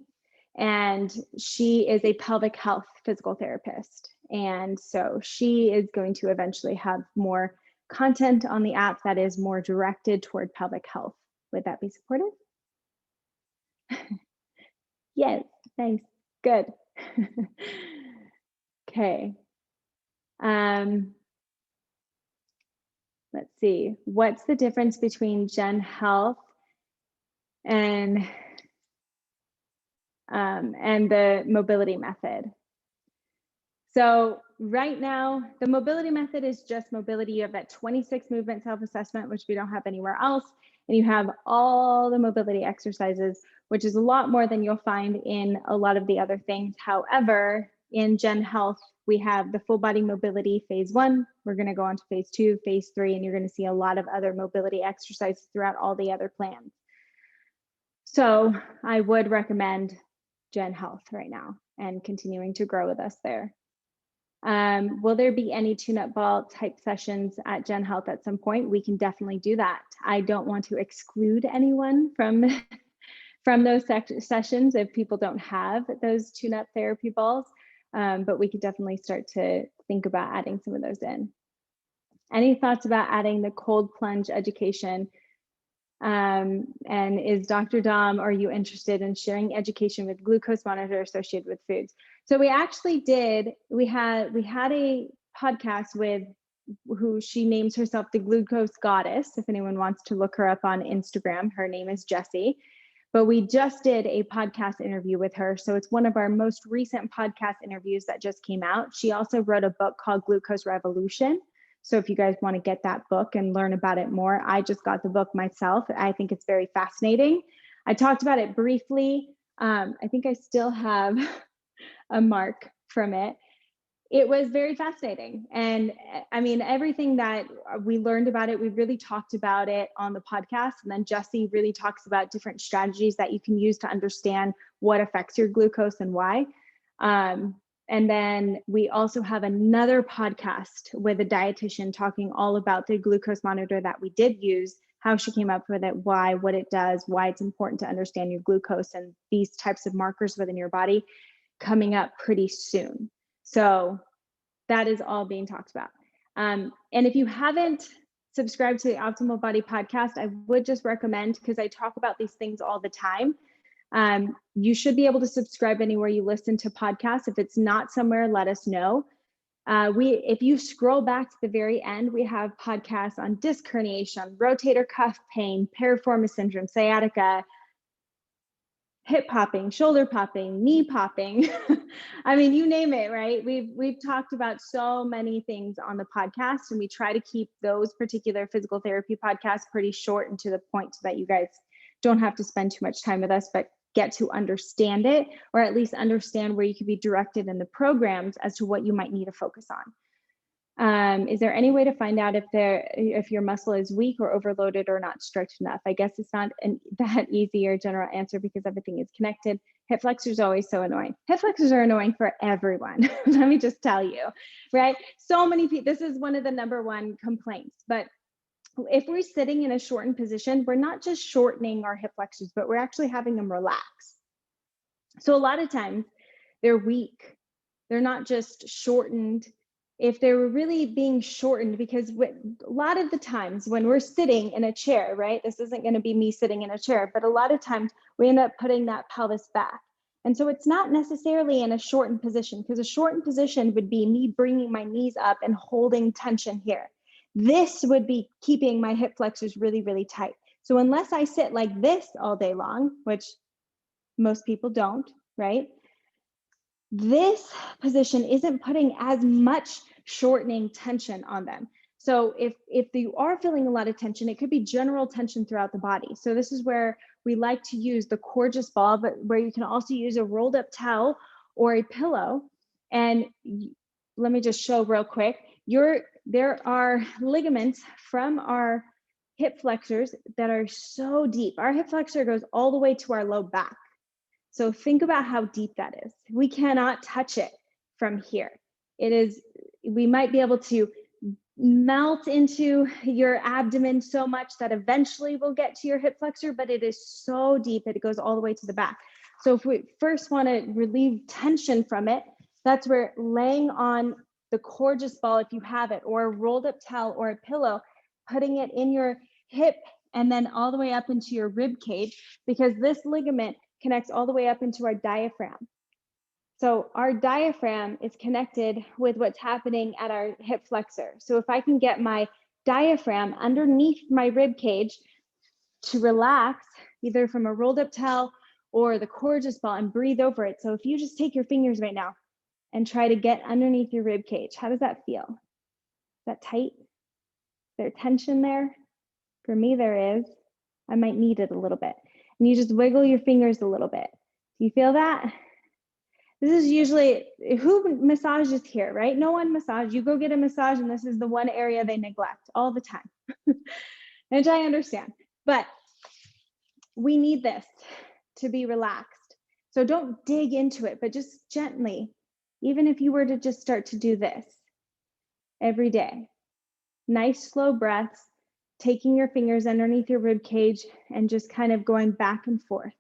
and she is a pelvic health physical therapist. And so she is going to eventually have more content on the app that is more directed toward pelvic health. Would that be supportive? Yes, thanks. Good. Okay. Let's see. What's the difference between Jen.Health and the mobility method? So right now, the mobility method is just mobility. You have that 26 movement self-assessment, which we don't have anywhere else. And you have all the mobility exercises, which is a lot more than you'll find in a lot of the other things. However, in Jen.Health, we have the full body mobility phase 1. We're going to go on to phase 2, phase 3, and you're going to see a lot of other mobility exercises throughout all the other plans. So I would recommend Jen.Health right now and continuing to grow with us there. Will there be any tune-up ball type sessions at Jen.Health at some point? We can definitely do that. I don't want to exclude anyone from those sessions if people don't have those tune-up therapy balls, but we could definitely start to think about adding some of those in. Any thoughts about adding the cold plunge education? And is Dr. Dom, are you interested in sharing education with glucose monitor associated with foods? So we actually did, we had a podcast with who she names herself the Glucose Goddess. If anyone wants to look her up on Instagram, her name is Jessie. But we just did a podcast interview with her. So it's one of our most recent podcast interviews that just came out. She also wrote a book called Glucose Revolution. So if you guys want to get that book and learn about it more, I just got the book myself. I think it's very fascinating. I talked about it briefly. I think I still have a mark from it. It was very fascinating. And I mean, everything that we learned about it, we really talked about it on the podcast. And then Jesse really talks about different strategies that you can use to understand what affects your glucose and why. And then we also have another podcast with a dietitian talking all about the glucose monitor that we did use, how she came up with it, why, what it does, why it's important to understand your glucose and these types of markers within your body, coming up pretty soon. So that is all being talked about. And if you haven't subscribed to the Optimal Body podcast, I would just recommend, because I talk about these things all the time. You should be able to subscribe anywhere you listen to podcasts. If it's not somewhere, let us know. If you scroll back to the very end, we have podcasts on disc herniation, rotator cuff pain, piriformis syndrome, sciatica, hip popping, shoulder popping, knee popping. I mean, you name it, right? We've talked about so many things on the podcast, and we try to keep those particular physical therapy podcasts pretty short and to the point so that you guys don't have to spend too much time with us, but get to understand it, or at least understand where you could be directed in the programs as to what you might need to focus on. Is there any way to find out if your muscle is weak or overloaded or not stretched enough? I guess it's not that easy or general answer because everything is connected. Hip flexors are always so annoying. Hip flexors are annoying for everyone. Let me just tell you, right? So many people, this is one of the number one complaints. But if we're sitting in a shortened position, we're not just shortening our hip flexors, but we're actually having them relax. So a lot of times they're weak. They're not just shortened. If they were really being shortened, because a lot of the times when we're sitting in a chair, right? This isn't going to be me sitting in a chair, but a lot of times we end up putting that pelvis back. And so it's not necessarily in a shortened position, because a shortened position would be me bringing my knees up and holding tension here. This would be keeping my hip flexors really, really tight. So unless I sit like this all day long, which most people don't, right? This position isn't putting as much shortening tension on them. So if you are feeling a lot of tension, it could be general tension throughout the body. So this is where we like to use the gorgeous ball, but where you can also use a rolled up towel or a pillow. And let me just show real quick. There are ligaments from our hip flexors that are so deep. Our hip flexor goes all the way to our low back. So think about how deep that is. We cannot touch it from here. We might be able to melt into your abdomen so much that eventually we'll get to your hip flexor, but it is so deep, it goes all the way to the back. So if we first want to relieve tension from it, that's where laying on the gorgeous ball, if you have it, or a rolled up towel or a pillow, putting it in your hip and then all the way up into your rib cage, because this ligament connects all the way up into our diaphragm. So our diaphragm is connected with what's happening at our hip flexor. So if I can get my diaphragm underneath my rib cage to relax, either from a rolled up towel or the gorgeous ball, and breathe over it. So if you just take your fingers right now and try to get underneath your rib cage, how does that feel? Is that tight? Is there tension there? For me, there is. I might need it a little bit. And you just wiggle your fingers a little bit. Do you feel that? This is usually, who massages here, right? No one massages. You go get a massage and this is the one area they neglect all the time. And I understand, but we need this to be relaxed. So don't dig into it, but just gently, even if you were to just start to do this every day, nice slow breaths, taking your fingers underneath your rib cage and just kind of going back and forth,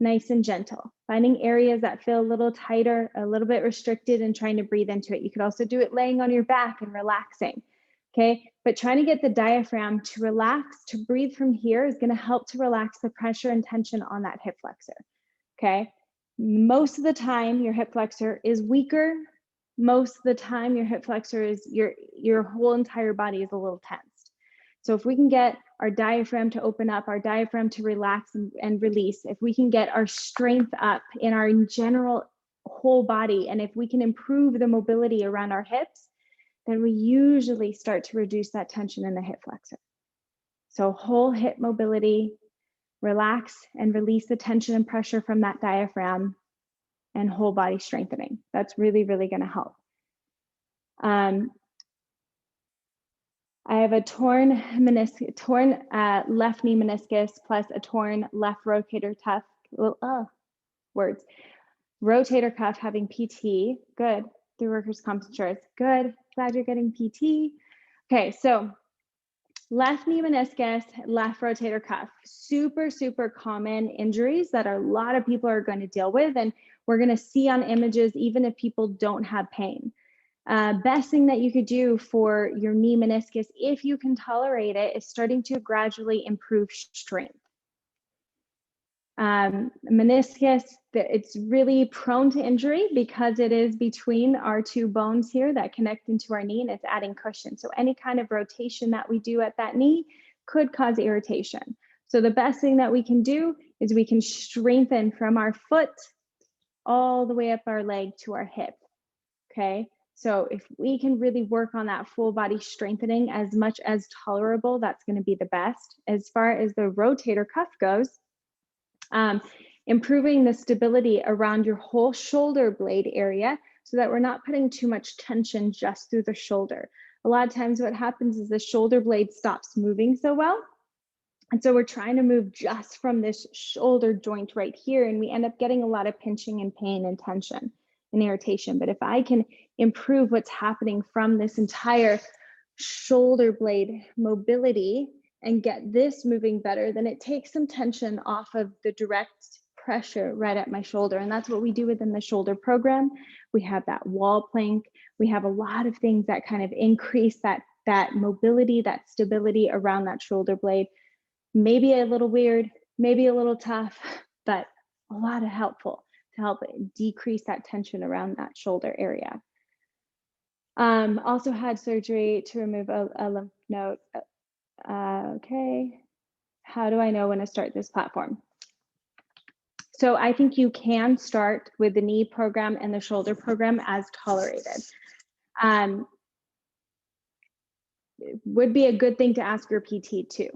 nice and gentle, finding areas that feel a little tighter, a little bit restricted, and trying to breathe into it. You could also do it laying on your back and relaxing, okay? But trying to get the diaphragm to relax, to breathe from here is gonna help to relax the pressure and tension on that hip flexor, okay? Most of the time, your hip flexor is weaker. Most of the time, your hip flexor is, your whole entire body is a little tense. So if we can get our diaphragm to open up, our diaphragm to relax and release, if we can get our strength up in our general whole body, and if we can improve the mobility around our hips, then we usually start to reduce that tension in the hip flexor. So whole hip mobility, relax and release the tension and pressure from that diaphragm, and whole body strengthening. That's really, really going to help. I have a torn left knee meniscus plus a torn left rotator cuff. Words. Rotator cuff, having PT. Good. Through workers' comp insurance. Good. Glad you're getting PT. Okay, so left knee meniscus, left rotator cuff. Super, super common injuries that a lot of people are going to deal with, and we're going to see on images even if people don't have pain. Best thing that you could do for your knee meniscus, if you can tolerate it, is starting to gradually improve strength. Meniscus, it's really prone to injury because it is between our two bones here that connect into our knee, and it's adding cushion. So any kind of rotation that we do at that knee could cause irritation. So the best thing that we can do is we can strengthen from our foot all the way up our leg to our hip, okay? So if we can really work on that full body strengthening as much as tolerable, that's going to be the best. As far as the rotator cuff goes, improving the stability around your whole shoulder blade area so that we're not putting too much tension just through the shoulder. A lot of times what happens is the shoulder blade stops moving so well. And so we're trying to move just from this shoulder joint right here, and we end up getting a lot of pinching and pain and tension and irritation. But if I can improve what's happening from this entire shoulder blade mobility and get this moving better, then it takes some tension off of the direct pressure right at my shoulder. And that's what we do within the shoulder program. We have that wall plank. We have a lot of things that kind of increase that mobility, that stability around that shoulder blade. Maybe a little weird, maybe a little tough, but a lot of helpful to help decrease that tension around that shoulder area. Also had surgery to remove a lymph node. Okay, how do I know when to start this platform? So I think you can start with the knee program and the shoulder program as tolerated. It would be a good thing to ask your PT too.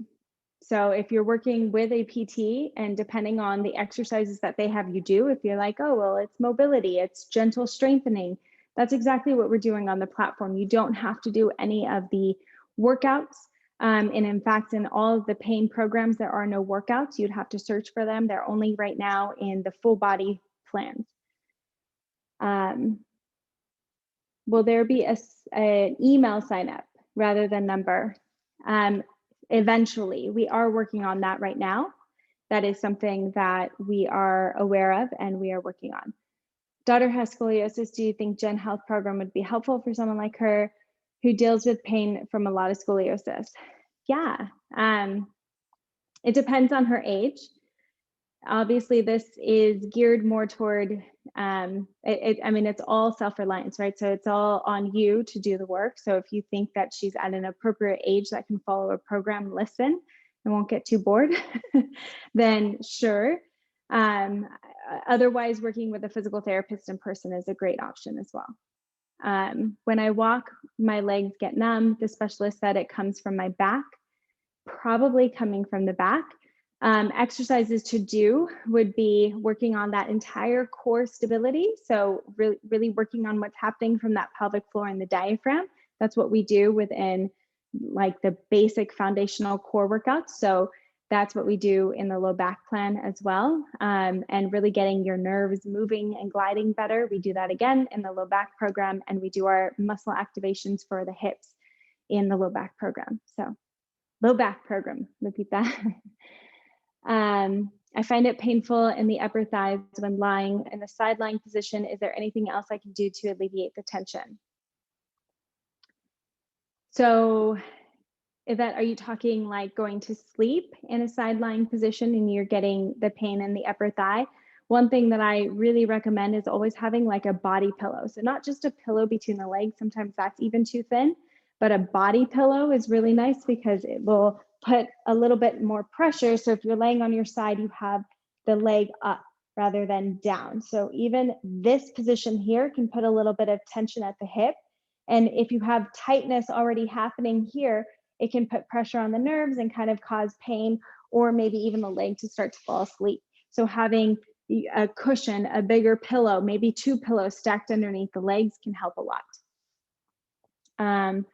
So if you're working with a PT and depending on the exercises that they have you do, if you're like, oh, well, it's mobility, it's gentle strengthening, that's exactly what we're doing on the platform. You don't have to do any of the workouts. And in fact, in all of the pain programs, there are no workouts. You'd have to search for them. They're only right now in the full body plans. Will there be an email sign up rather than number? Eventually, we are working on that right now. That is something that we are aware of and we are working on. Daughter has scoliosis. Do you think Jen.Health program would be helpful for someone like her who deals with pain from a lot of scoliosis? Yeah, it depends on her age. Obviously, this is geared more toward, I mean, it's all self-reliance, right? So it's all on you to do the work. So if you think that she's at an appropriate age that can follow a program, listen, and won't get too bored, then sure. Otherwise, working with a physical therapist in person is a great option as well. When I walk, my legs get numb. The specialist said it comes from my back, probably coming from the back. Exercises to do would be working on that entire core stability. So really working on what's happening from that pelvic floor and the diaphragm. That's what we do within like the basic foundational core workouts. So that's what we do in the low back plan as well. And really getting your nerves moving and gliding better. We do that again in the low back program, and we do our muscle activations for the hips in the low back program. So low back program, repeat that. I find it painful in the upper thighs when lying in a side lying position. Is there anything else I can do to alleviate the tension? So Yvette, are you talking like going to sleep in a side lying position and you're getting the pain in the upper thigh? One thing that I really recommend is always having like a body pillow. So not just a pillow between the legs, sometimes that's even too thin, but a body pillow is really nice because it will put a little bit more pressure. So if you're laying on your side, you have the leg up rather than down. So even this position here can put a little bit of tension at the hip. And if you have tightness already happening here, it can put pressure on the nerves and kind of cause pain, or maybe even the leg to start to fall asleep. So having a cushion, a bigger pillow, maybe two pillows stacked underneath the legs can help a lot. What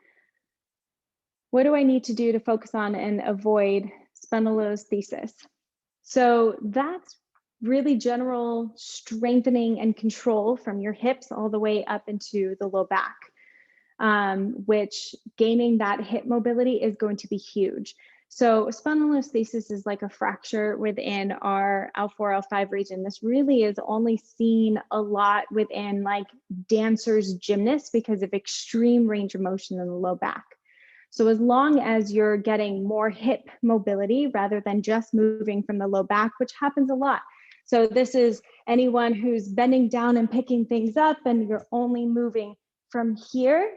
do I need to do to focus on and avoid spondylolisthesis? So that's really general strengthening and control from your hips all the way up into the low back, which gaining that hip mobility is going to be huge. So spondylolisthesis is like a fracture within our L4, L5 region. This really is only seen a lot within like dancers, gymnasts, because of extreme range of motion in the low back. So as long as you're getting more hip mobility rather than just moving from the low back, which happens a lot. So this is anyone who's bending down and picking things up and you're only moving from here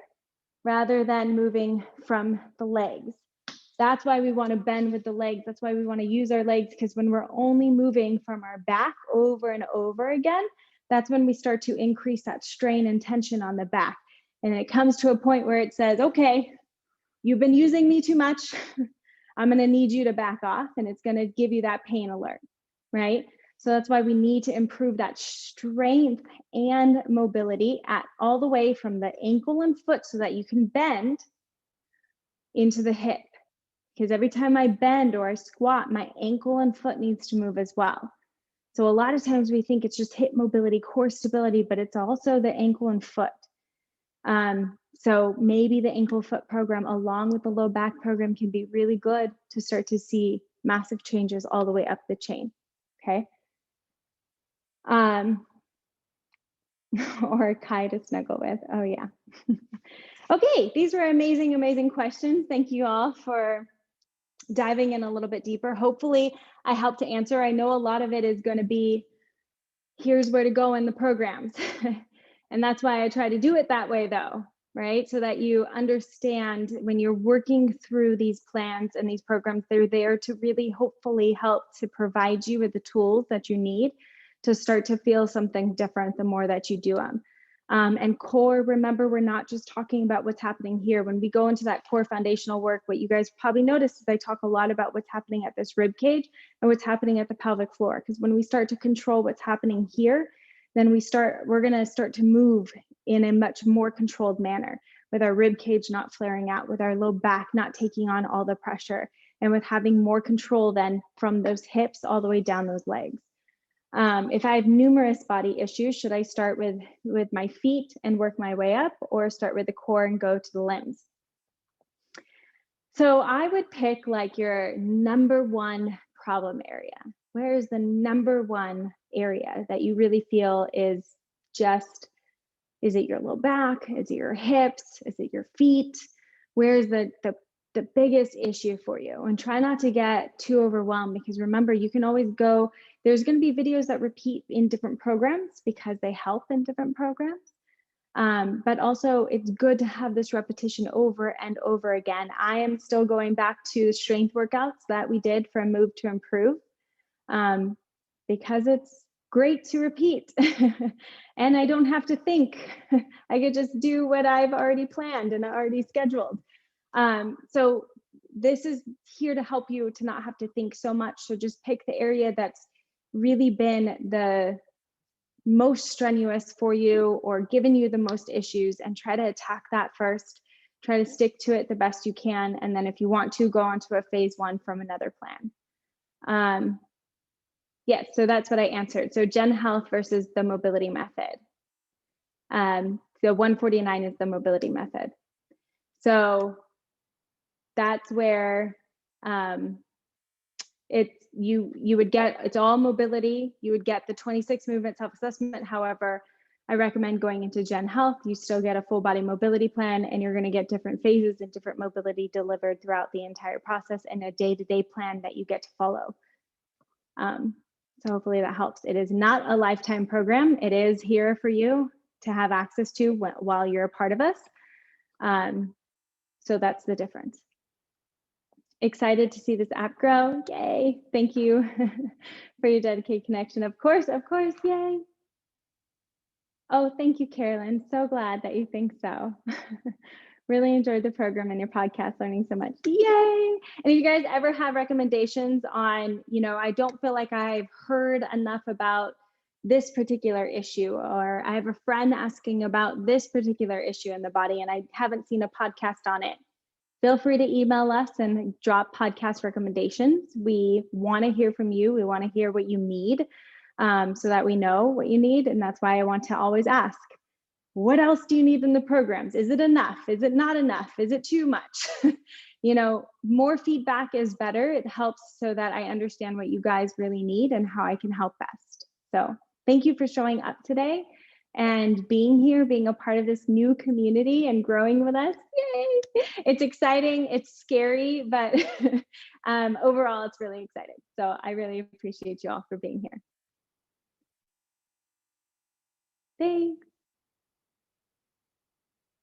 rather than moving from the legs. That's why we want to bend with the legs. That's why we want to use our legs, because when we're only moving from our back over and over again, that's when we start to increase that strain and tension on the back. And it comes to a point where it says, okay, you've been using me too much. I'm going to need you to back off, and it's going to give you that pain alert, right? So that's why we need to improve that strength and mobility at all the way from the ankle and foot so that you can bend into the hip. Because every time I bend or I squat, my ankle and foot needs to move as well. So a lot of times we think it's just hip mobility, core stability, but it's also the ankle and foot. So maybe the ankle foot program along with the low back program can be really good to start to see massive changes all the way up the chain, okay? Or Kai to snuggle with, oh yeah. Okay, these were amazing, amazing questions. Thank you all for diving in a little bit deeper. Hopefully I helped to answer. I know a lot of it is going to be, here's where to go in the programs. And that's why I try to do it that way though, right? So that you understand when you're working through these plans and these programs, they're there to really hopefully help to provide you with the tools that you need to start to feel something different the more that you do them. And core, remember, we're not just talking about what's happening here. When we go into that core foundational work, what you guys probably noticed is I talk a lot about what's happening at this rib cage and what's happening at the pelvic floor. Because when we start to control what's happening here, then we're going to start to move in a much more controlled manner, with our rib cage not flaring out, with our low back not taking on all the pressure, and with having more control then from those hips all the way down those legs. If I have numerous body issues, should I start with my feet and work my way up, or start with the core and go to the limbs? So I would pick like your number one problem area. Where is the number one area that you really feel is it your low back? Is it your hips? Is it your feet? Where's the biggest issue for you? And try not to get too overwhelmed, because remember, you can always go, there's going to be videos that repeat in different programs because they help in different programs. But also it's good to have this repetition over and over again. I am still going back to the strength workouts that we did for Move to Improve, because it's great to repeat. And I don't have to think. I could just do what I've already planned and already scheduled. So this is here to help you to not have to think so much. So just pick the area that's really been the most strenuous for you or given you the most issues, and try to attack that first. Try to stick to it the best you can. And then if you want to, go on to a phase one from another plan. Yes, so that's what I answered. So Jen.Health versus the mobility method. So 149 is the mobility method. So that's where you would get, it's all mobility. You would get the 26 movement self-assessment. However, I recommend going into Jen.Health. You still get a full body mobility plan, and you're going to get different phases and different mobility delivered throughout the entire process, and a day-to-day plan that you get to follow. So hopefully that helps. It is not a lifetime program. It is here for you to have access to while you're a part of us. So that's the difference. Excited to see this app grow. Yay. Thank you for your dedicated connection. Of course, yay. Oh, thank you, Carolyn. So glad that you think so. Really enjoyed the program and your podcast, learning so much. Yay. And if you guys ever have recommendations on, I don't feel like I've heard enough about, this particular issue, or I have a friend asking about this particular issue in the body and I haven't seen a podcast on it, feel free to email us and drop podcast recommendations. We want to hear from you. We want to hear what you need, so that we know what you need. And that's why I want to always ask, what else do you need in the programs? Is it enough? Is it not enough? Is it too much? More feedback is better. It helps so that I understand what you guys really need and how I can help best. So thank you for showing up today and being here, being a part of this new community and growing with us. Yay! It's exciting, it's scary, but overall it's really exciting. So I really appreciate you all for being here. Thanks.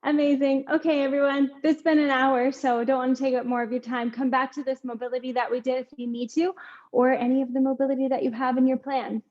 Amazing. Okay, everyone, this has been an hour, so don't want to take up more of your time. Come back to this mobility that we did if you need to, or any of the mobility that you have in your plans.